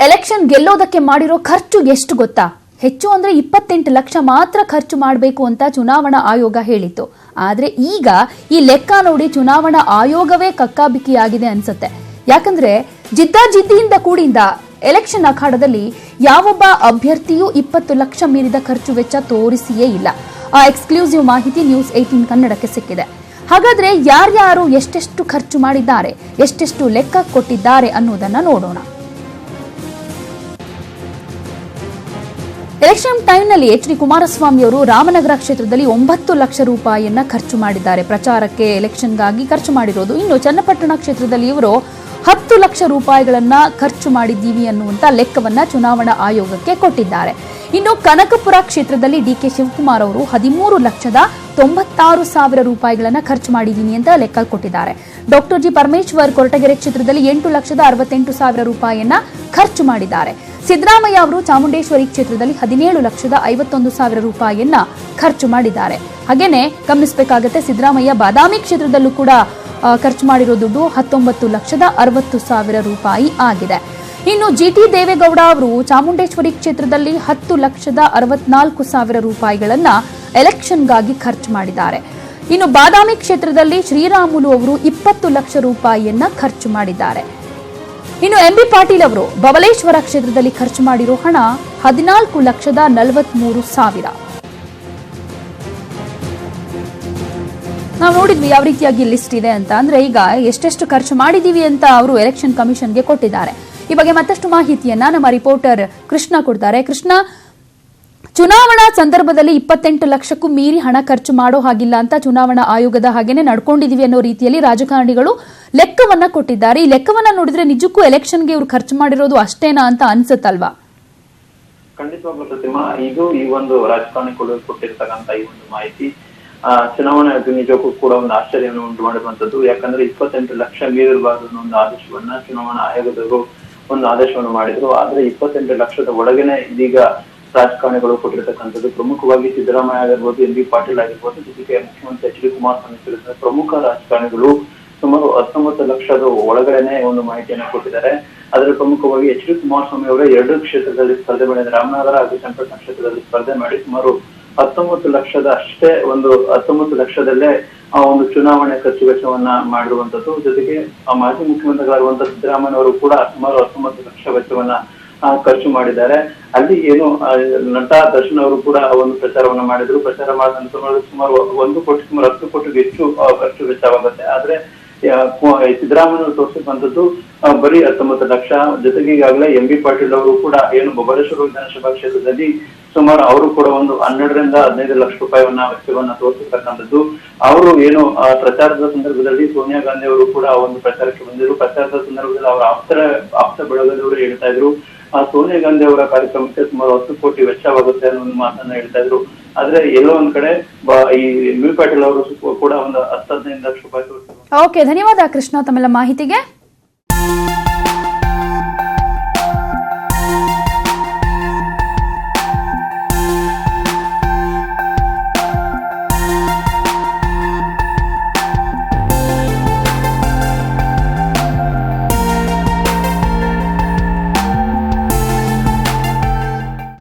Election ಗೆಲ್ಲೋದಕ್ಕೆ ಮಾಡಿರೋ ಖರ್ಚು ಎಷ್ಟು ಗೊತ್ತಾ? ಹೆಚ್ಚು ಅಂದ್ರೆ 28 ಲಕ್ಷ ಮಾತ್ರ ಖರ್ಚು ಮಾಡಬೇಕು ಅಂತ ಚುನಾವಣಾ ಆಯೋಗ ಹೇಳಿತ್ತು. ಆದ್ರೆ ಈಗ ಈ ಲೆಕ್ಕ ನೋಡಿ ಚುನಾವಣಾ ಆಯೋಗವೇ ಕಕ್ಕಾಬಿಕ್ಕಿಯಾಗಿದೆ ಅನ್ಸುತ್ತೆ. ಯಾಕಂದ್ರೆ ಜಿದ್ದಾಜಿದ್ದಿಯಿಂದ ಕೂಡಿದ ಎಲೆಕ್ಷನ್ ಅಖಾಡದಲ್ಲಿ ಯಾವೊಬ್ಬ ಅಭ್ಯರ್ಥಿಯೂ 20 ಲಕ್ಷ ಮೀರಿದ ಖರ್ಚು ವೆಚ್ಚ ತೋರಿಸಿಯೇ ಇಲ್ಲ. ಆ ಎಕ್ಸ್ಕ್ಲೂಸಿವ್ ಮಾಹಿತಿ ನ್ಯೂಸ್ 18 ಕನ್ನಡಕ್ಕೆ ಸಿಕ್ಕಿದೆ. ಹಾಗಾದ್ರೆ ಯಾರ್ಯಾರು ಎಷ್ಟೆಷ್ಟು ಖರ್ಚು ಮಾಡಿದ್ದಾರೆ, ಎಷ್ಟೆಷ್ಟು ಲೆಕ್ಕ ಕೊಟ್ಟಿದ್ದಾರೆ ಅನ್ನೋದನ್ನ ನೋಡೋಣ. ಎಲೆಕ್ಷನ್ ಟೈಮ್ನಲ್ಲಿ ಎಚ್ ಡಿ ಕುಮಾರಸ್ವಾಮಿ ಅವರು ರಾಮನಗರ ಕ್ಷೇತ್ರದಲ್ಲಿ 9 ಲಕ್ಷ ರೂಪಾಯಿಯನ್ನ ಖರ್ಚು ಮಾಡಿದ್ದಾರೆ. ಪ್ರಚಾರಕ್ಕೆ ಎಲೆಕ್ಷನ್ಗಾಗಿ ಖರ್ಚು ಮಾಡಿರೋದು. ಇನ್ನು ಚನ್ನಪಟ್ಟಣ ಕ್ಷೇತ್ರದಲ್ಲಿ ಇವರು 10 ಲಕ್ಷ ರೂಪಾಯಿಗಳನ್ನ ಖರ್ಚು ಮಾಡಿದ್ದೀವಿ ಅನ್ನುವಂತ ಲೆಕ್ಕವನ್ನ ಚುನಾವಣಾ ಆಯೋಗಕ್ಕೆ ಕೊಟ್ಟಿದ್ದಾರೆ. ಇನ್ನು ಕನಕಪುರ ಕ್ಷೇತ್ರದಲ್ಲಿ ಡಿಕೆ ಶಿವಕುಮಾರ್ ಅವರು 13,96,000 ರೂಪಾಯಿಗಳನ್ನ ಖರ್ಚು ಮಾಡಿದ್ದೀನಿ ಅಂತ ಲೆಕ್ಕ ಕೊಟ್ಟಿದ್ದಾರೆ. ಡಾಕ್ಟರ್ ಜಿ ಪರಮೇಶ್ವರ್ ಕೊರಟಗೆರೆ ಕ್ಷೇತ್ರದಲ್ಲಿ 8,68,000 ರೂಪಾಯಿಯನ್ನ ಖರ್ಚು ಮಾಡಿದ್ದಾರೆ. ಸಿದ್ದರಾಮಯ್ಯ ಅವರು ಚಾಮುಂಡೇಶ್ವರಿ ಕ್ಷೇತ್ರದಲ್ಲಿ 17,51,000 ರೂಪಾಯಿಯನ್ನ ಖರ್ಚು ಮಾಡಿದ್ದಾರೆ. ಹಾಗೇನೆ ಗಮನಿಸಬೇಕಾಗುತ್ತೆ, ಸಿದ್ದರಾಮಯ್ಯ ಬಾದಾಮಿ ಕ್ಷೇತ್ರದಲ್ಲೂ ಕೂಡ ಖರ್ಚು ಮಾಡಿರೋ ದುಡ್ಡು 19,60,000 ರೂಪಾಯಿ ಆಗಿದೆ. ಇನ್ನು ಜಿಟಿ ದೇವೇಗೌಡ ಅವರು ಚಾಮುಂಡೇಶ್ವರಿ ಕ್ಷೇತ್ರದಲ್ಲಿ 10,64,000 ರೂಪಾಯಿಗಳನ್ನ ಎಲೆಕ್ಷನ್ಗಾಗಿ ಖರ್ಚು ಮಾಡಿದ್ದಾರೆ. ಇನ್ನು ಬಾದಾಮಿ ಕ್ಷೇತ್ರದಲ್ಲಿ ಶ್ರೀರಾಮುಲು ಅವರು 20 ಲಕ್ಷ ರೂಪಾಯಿಯನ್ನ ಖರ್ಚು ಮಾಡಿದ್ದಾರೆ. ಇನ್ನು ಎಂಬಿ ಪಾಟೀಲ್ ಅವರು ಬಬಲೇಶ್ವರ ಕ್ಷೇತ್ರದಲ್ಲಿ ಖರ್ಚು ಮಾಡಿರೋ ಹಣ 14,43,000. ನಾವು ನೋಡಿದ್ವಿ ಯಾವ ರೀತಿಯಾಗಿ ಲಿಸ್ಟ್ ಇದೆ ಅಂತ. ಅಂದ್ರೆ ಈಗ ಎಷ್ಟೆಷ್ಟು ಖರ್ಚು ಮಾಡಿದೀವಿ ಅಂತ ಅವರು ಎಲೆಕ್ಷನ್ ಕಮಿಷನ್ಗೆ ಕೊಟ್ಟಿದ್ದಾರೆ. ಈ ಬಗ್ಗೆ ಮತ್ತಷ್ಟು ಮಾಹಿತಿಯನ್ನ ನಮ್ಮ ರಿಪೋರ್ಟರ್ ಕೃಷ್ಣ ಕೊಡ್ತಾರೆ. ಕೃಷ್ಣ, ಚುನಾವಣಾ ಸಂದರ್ಭದಲ್ಲಿ 28 ಲಕ್ಷಕ್ಕೂ ಮೀರಿ ಹಣ ಖರ್ಚು ಮಾಡೋ ಹಾಗಿಲ್ಲ ಅಂತ ಚುನಾವಣಾ ಆಯೋಗದ ಹಾಗೇನೆ ನಡ್ಕೊಂಡಿದೀವಿ ಅನ್ನೋ ರೀತಿಯಲ್ಲಿ ರಾಜಕಾರಣಿಗಳು ಲೆಕ್ಕವನ್ನ ಕೊಟ್ಟಿದ್ದಾರೆ. ಈ ಲೆಕ್ಕವನ್ನ ನೋಡಿದ್ರೆ ನಿಜಕ್ಕೂ ಎಲೆಕ್ಷನ್ಗೆ ಇವರು ಖರ್ಚು ಮಾಡಿರೋದು ಅಷ್ಟೇನಾ ಅಂತ ಅನ್ಸುತ್ತಲ್ವಾ? ಖಂಡಿತವಾಗ್ಲೂ ಪ್ರತಿಮಾ, ಇದು ಈ ಒಂದು ರಾಜಕಾರಣಿಗಳು ಕೊಟ್ಟಿರ್ತಕ್ಕಂತ ಈ ಒಂದು ಮಾಹಿತಿ ಚುನಾವಣಾ ನಿಜಕ್ಕೂ ಕೂಡ ಒಂದು ಆಶ್ಚರ್ಯವನ್ನು ಉಂಟು ಮಾಡಿರುವಂತದ್ದು. ಯಾಕಂದ್ರೆ 28 ಲಕ್ಷ ಮೀರಿರಬಾರದು ಅನ್ನೋ ಒಂದು ಆದೇಶವನ್ನ ಚುನಾವಣಾ ಆಯೋಗದವರು ಒಂದು ಆದೇಶವನ್ನು ಮಾಡಿದ್ರು. ಆದ್ರೆ 28 ಲಕ್ಷದ ಒಳಗೇನೆ ಇದೀಗ ರಾಜಕಾರಣಿಗಳು ಕೊಟ್ಟಿರ್ತಕ್ಕಂಥದ್ದು. ಪ್ರಮುಖವಾಗಿ ಸಿದ್ದರಾಮಯ್ಯ ಆಗಿರ್ಬೋದು, ಎಂ ಬಿ ಪಾಟೀಲ್ ಆಗಿರ್ಬೋದು, ಜೊತೆಗೆ ಮುಖ್ಯಮಂತ್ರಿ ಎಚ್ ಡಿ ಕುಮಾರಸ್ವಾಮಿ ಸೇರಿದಂತೆ ಪ್ರಮುಖ ರಾಜಕಾರಣಿಗಳು ಸುಮಾರು 19 ಲಕ್ಷದ ಒಳಗಡೆನೆ ಒಂದು ಮಾಹಿತಿಯನ್ನು ಕೊಟ್ಟಿದ್ದಾರೆ. ಅದರ ಪ್ರಮುಖವಾಗಿ ಎಚ್ ಡಿ ಕುಮಾರಸ್ವಾಮಿ ಅವರ 2 ಕ್ಷೇತ್ರದಲ್ಲಿ ಸ್ಪರ್ಧೆ ಮಾಡಿದ್ದಾರೆ. ರಾಮನಗರ ಹಾಗೂ ಚನ್ನಪಟ್ಟಣ ಕ್ಷೇತ್ರದಲ್ಲಿ ಸ್ಪರ್ಧೆ ಮಾಡಿ ಸುಮಾರು 19 ಲಕ್ಷದ ಅಷ್ಟೇ ಒಂದು 19 ಲಕ್ಷದಲ್ಲೇ ಆ ಒಂದು ಚುನಾವಣೆ ಖರ್ಚು ವೆಚ್ಚವನ್ನ ಮಾಡಿರುವಂತದ್ದು. ಜೊತೆಗೆ ಮಾಜಿ ಮುಖ್ಯಮಂತ್ರಿಗಳಾಗಿರುವಂತಹ ಸಿದ್ದರಾಮಯ್ಯ ಅವರು ಕೂಡ ಸುಮಾರು 19 ಲಕ್ಷ ವೆಚ್ಚವನ್ನ ಖರ್ಚು ಮಾಡಿದ್ದಾರೆ. ಅಲ್ಲಿ ಏನು ನಟ ದರ್ಶನ್ ಅವರು ಕೂಡ ಒಂದು ಪ್ರಚಾರವನ್ನ ಮಾಡಿದ್ರು. ಪ್ರಚಾರ ಮಾಡಿದ ಸುಮಾರು 1 ಕೋಟಿ, ಸುಮಾರು 10 ಕೋಟಿಗೆ ಹೆಚ್ಚು ಖರ್ಚು ವೆಚ್ಚವಾಗುತ್ತೆ. ಆದ್ರೆ ಸಿದ್ದರಾಮಯ್ಯ ತೋರಿಸಿರುವಂತದ್ದು ಬರೀ 19 ಲಕ್ಷ. ಜೊತೆಗೆ ಈಗಾಗಲೇ ಎಂ ಬಿ ಪಾಟೀಲ್ ಅವರು ಕೂಡ ಏನು ಬಬಲೇಶ್ವರ ವಿಧಾನಸಭಾ ಕ್ಷೇತ್ರದಲ್ಲಿ ಸುಮಾರು ಅವರು ಕೂಡ ಒಂದು 12ರಿಂದ 15 ಲಕ್ಷ ರೂಪಾಯಿಯನ್ನ ವೆಚ್ಚವನ್ನ ತೋರಿಸಿರ್ತಕ್ಕಂಥದ್ದು. ಅವರು ಏನು ಪ್ರಚಾರದ ಸಂದರ್ಭದಲ್ಲಿ ಸೋನಿಯಾ ಗಾಂಧಿ ಅವರು ಕೂಡ ಒಂದು ಪ್ರಚಾರಕ್ಕೆ ಬಂದಿದ್ರು. ಪ್ರಚಾರದ ಸಂದರ್ಭದಲ್ಲಿ ಅವರ ಆಪ್ತ ಬಳಗದವರು ಹೇಳ್ತಾ ಇದ್ರು ಸೋನಿಯಾ ಗಾಂಧಿ ಅವರ ಕಾರ್ಯಕ್ರಮಕ್ಕೆ ಸುಮಾರು 10 ಕೋಟಿ ವೆಚ್ಚವಾಗುತ್ತೆ ಅನ್ನೋ ಒಂದು ಮಾತನ್ನ ಹೇಳ್ತಾ ಇದ್ರು. ಆದ್ರೆ ಎಲ್ಲೋ ಒಂದ್ ಕಡೆ ಈ ಎಂ ಬಿ ಪಾಟೀಲ್ ಅವರು ಕೂಡ ಒಂದು 10-15 ಲಕ್ಷ ರೂಪಾಯಿ. ಓಕೆ, ಧನ್ಯವಾದ ಕೃಷ್ಣ ತಮ್ಮೆಲ್ಲ ಮಾಹಿತಿಗೆ.